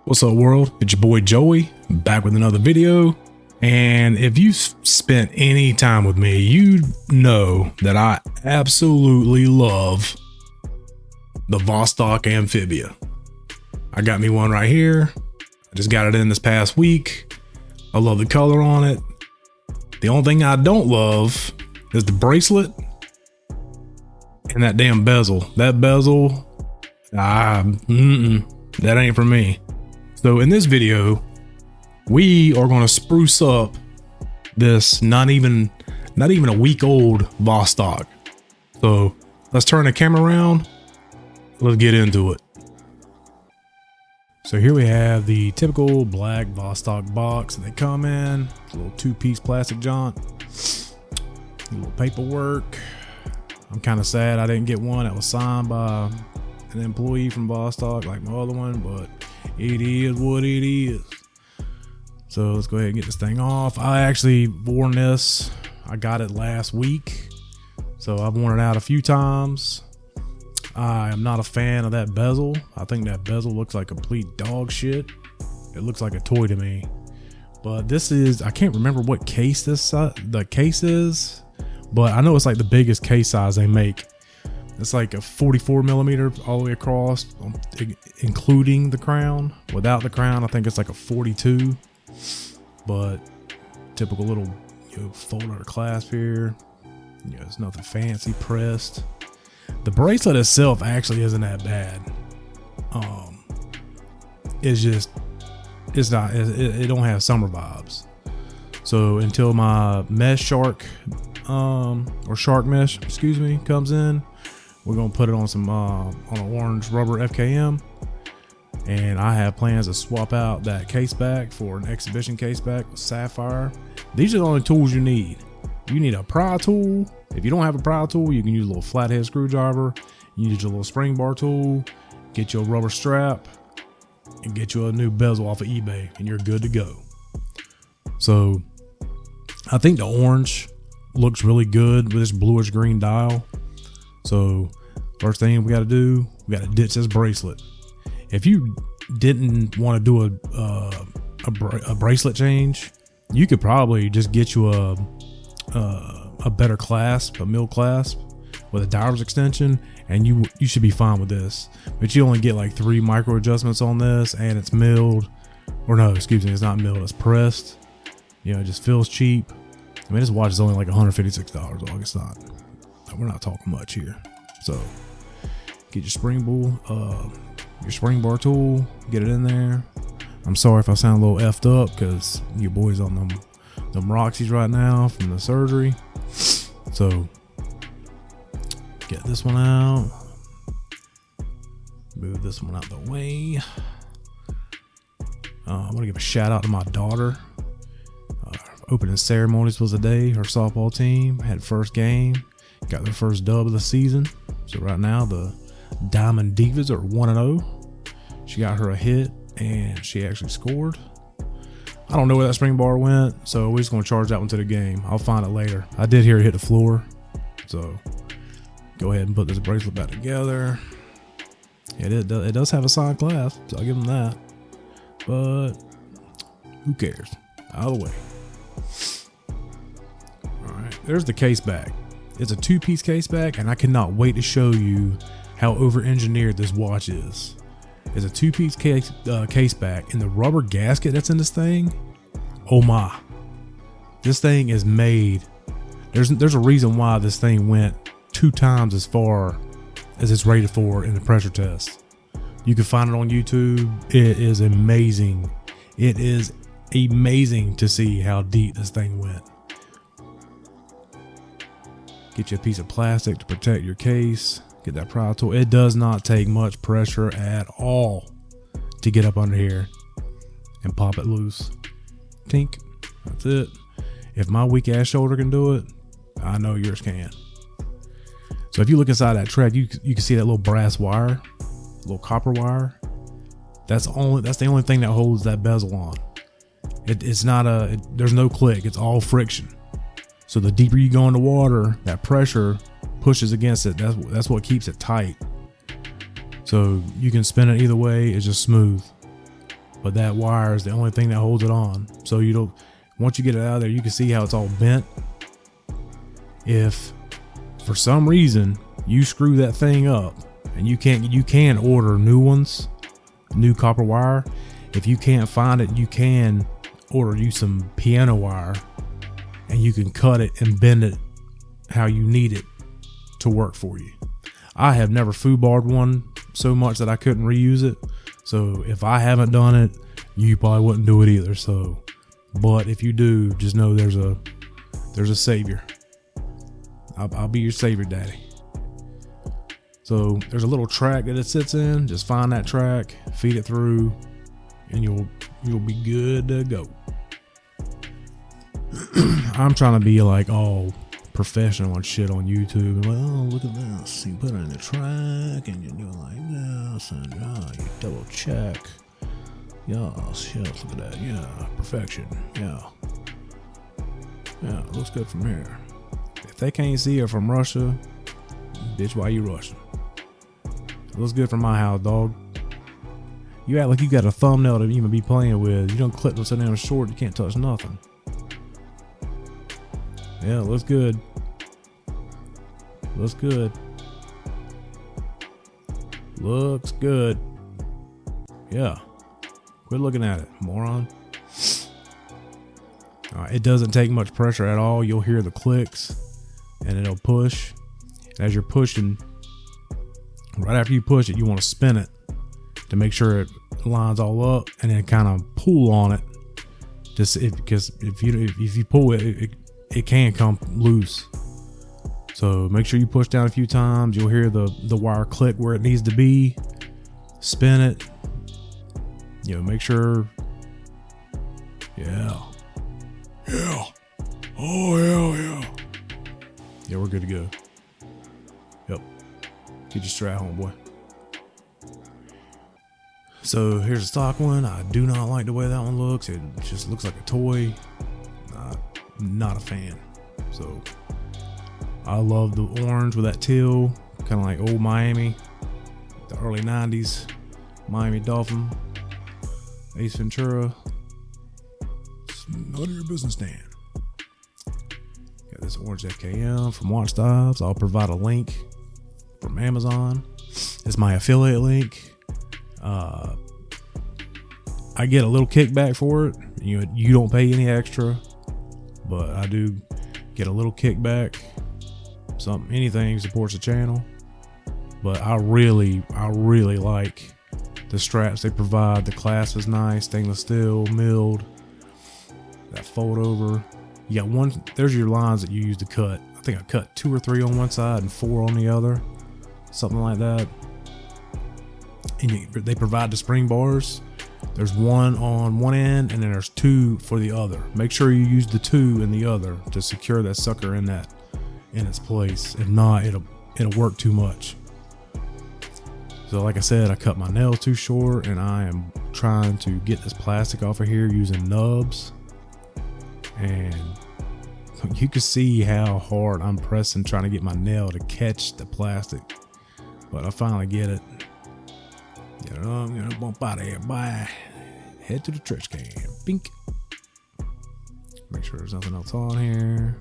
What's up, world? It's your boy Joey, back with another video. And if you spent any time with me, you know that I absolutely love the Vostok Amphibia. I got me one right here. I just got it in this past week. I love the color on it. The only thing I don't love is the bracelet and that damn bezel. That bezel, that ain't for me. So in this video, we are going to spruce up this not even a week old Vostok. So let's turn the camera around. Let's get into it. So here we have the typical black Vostok box that they come in. A little two-piece plastic jaunt. A little paperwork. I'm kind of sad I didn't get one that was signed by an employee from Vostok like my other one, but it is what it is. So let's go ahead and get this thing off. I actually worn this. I got it last week, so I've worn it out a few times. I am not a fan of that bezel. I think that bezel looks like complete dog shit. It looks like a toy to me. But this is, I can't remember what case the case is, but I know it's like the biggest case size they make. It's like a 44 millimeter all the way across, including the crown. Without the crown, I think it's like a 42. But typical little folder or clasp here. It's nothing fancy pressed. The bracelet itself actually isn't that bad. It don't have summer vibes. So until my mesh shark or shark mesh, excuse me, comes in, we're gonna put it on some on an orange rubber FKM. And I have plans to swap out that case back for an exhibition case back with sapphire. These are the only tools you need. You need a pry tool. If you don't have a pry tool, you can use a little flathead screwdriver. You use your little spring bar tool, get your rubber strap, and get you a new bezel off of eBay, and you're good to go. So I think the orange looks really good with this bluish green dial. So first thing we got to do, we got to ditch this bracelet. If you didn't want to do a bracelet change, you could probably just get you a better clasp, a mill clasp with a diver's extension, and you should be fine with this. But you only get like 3 micro adjustments on this, and it's milled, or no, excuse me, it's not milled, it's pressed. It just feels cheap. I mean, this watch is only like $156. Dog, it's not. We're not talking much here. So get your your spring bar tool, get it in there. I'm sorry if I sound a little effed up because your boy's on them Roxys right now from the surgery. So get this one out. Move this one out the way. I want to give a shout out to my daughter. Opening ceremonies was today. Her softball team had first game. Got their first dub of the season. So right now the Diamond Divas are 1-0. She got her a hit and she actually scored. I don't know where that spring bar went, so we're just going to charge that one to the game. I'll find it later. I did hear it hit the floor, so go ahead and put this bracelet back together. It does have a side clasp, so I'll give them that. But who cares? Out of the way. All right, there's the case back. It's a 2-piece case back, and I cannot wait to show you how over-engineered this watch is. It's a 2-piece case back, and the rubber gasket that's in this thing, oh my. This thing is made. There's a reason why this thing went 2 times as far as it's rated for in the pressure test. You can find it on YouTube. It is amazing. It is amazing to see how deep this thing went. Get you a piece of plastic to protect your case. Get that pry tool. It does not take much pressure at all to get up under here and pop it loose. Tink. That's it. If my weak ass shoulder can do it, I know yours can. So if you look inside that track, you can see that little brass wire, little copper wire. That's the only thing that holds that bezel on. It's not there's no click. It's all friction. So the deeper you go in the water, that pressure pushes against it. That's what keeps it tight. So you can spin it either way. It's just smooth. but that wire is the only thing that holds it on. So you don't, once you get it out of there, you can see how it's all bent. If for some reason you screw that thing up, and you can order new ones, new copper wire. If you can't find it, you can order you some piano wire, and you can cut it and bend it how you need it to work for you. I have never foobarred one so much that I couldn't reuse it. So if I haven't done it, you probably wouldn't do it either. So, but if you do, just know there's a savior. I'll be your savior, daddy. So there's a little track that it sits in. Just find that track, feed it through, and you'll be good to go. I'm trying to be like all professional and shit on YouTube. Well, look at this. You put it in the track and you do it like this, and you double check. Yes, look at that. Yeah, perfection. Yeah, it looks good from here. If they can't see it from Russia, bitch, why you Russian? It looks good from my house, dog. You act like you got a thumbnail to even be playing with. You don't clip this down short, you can't touch nothing. Yeah, looks good. Looks good. Looks good. Yeah. Quit looking at it, moron. It doesn't take much pressure at all. You'll hear the clicks and it'll push. And as you're pushing, right after you push it, you want to spin it to make sure it lines all up, and then kind of pull on it. Because if you pull it, it can come loose. So make sure you push down a few times. You'll hear the wire click where it needs to be. Spin it. Make sure. Yeah. Oh yeah. Yeah, we're good to go. Yep. Get your strap home, boy. So here's a stock one. I do not like the way that one looks. It just looks like a toy. Not a fan. So I love the orange with that teal, kind of like old Miami, the early 90s Miami Dolphin, Ace Ventura. It's none of your business, Dan. Got this orange FKM from Watchdives. I'll provide a link from Amazon. It's my affiliate link. I get a little kickback for it. You don't pay any extra, but I do get a little kickback. Anything supports the channel. But I really like the straps they provide. The clasp is nice, stainless steel, milled. That fold over. You got one. There's your lines that you use to cut. I think I cut 2 or 3 on one side and 4 on the other, something like that. And they provide the spring bars. There's 1 on one end, and then there's 2 for the other. Make sure you use the 2 in the other to secure that sucker in its place. If not, it'll work too much. So like I said, I cut my nails too short, and I am trying to get this plastic off of here using nubs. And you can see how hard I'm pressing, trying to get my nail to catch the plastic. But I finally get it. I'm gonna bump out of here. Bye. Head to the trash can. Bink. Make sure there's nothing else on here.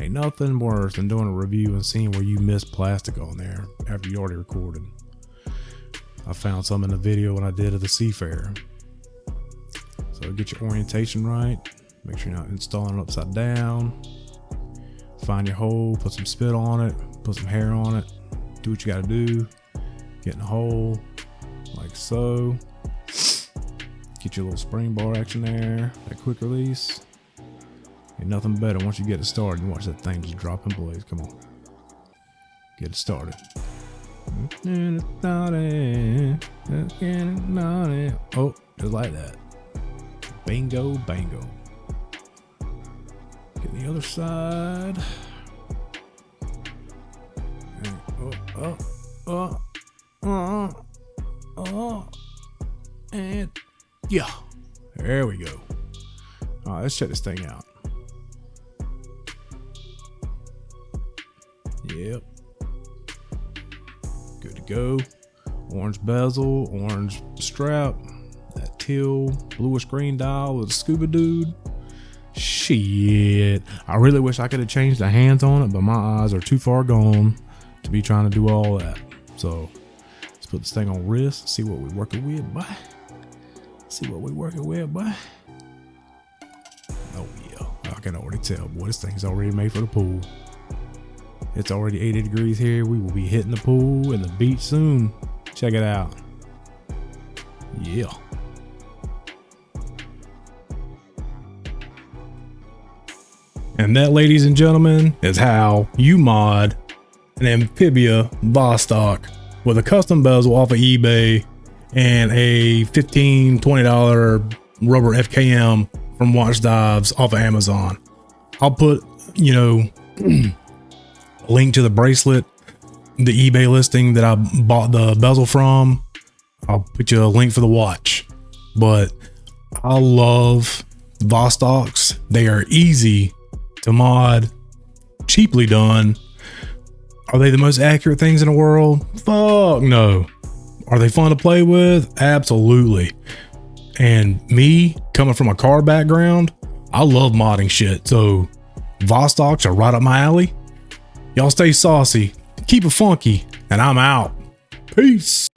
Ain't nothing worse than doing a review and seeing where you missed plastic on there after you already recorded. I found some in the video when I did at the Seafair. So get your orientation right. Make sure you're not installing it upside down. Find your hole, put some spit on it, put some hair on it. Do what you gotta do. Get in the hole, like so. Get your little spring bar action there, that quick release. Ain't nothing better once you get it started. You watch that thing just drop in place. Come on. Get it started. Oh, just like that. Bingo, bango. Get the other side. And yeah, there we go. All right, let's check this thing out. Yep. Good to go. Orange bezel, orange strap, that teal bluish green dial with a scuba dude. Shit, I really wish I could have changed the hands on it, but my eyes are too far gone to be trying to do all that. So let's put this thing on wrist, see what we're working with, boy. See what we're working with, boy. Oh yeah, I can already tell, boy, this thing's already made for the pool. It's already 80 degrees here. We will be hitting the pool and the beach soon. Check it out. Yeah. And that, ladies and gentlemen, is how you mod an Amphibia Vostok with a custom bezel off of eBay and a $15, $20 rubber FKM from Watchdives off of Amazon. I'll put, a link to the bracelet, the eBay listing that I bought the bezel from. I'll put you a link for the watch. But I love Vostoks. They are easy to mod, cheaply done. Are they the most accurate things in the world? Fuck no. Are they fun to play with? Absolutely. And me, coming from a car background, I love modding shit. So Vostoks are right up my alley. Y'all stay saucy, keep it funky, and I'm out. Peace.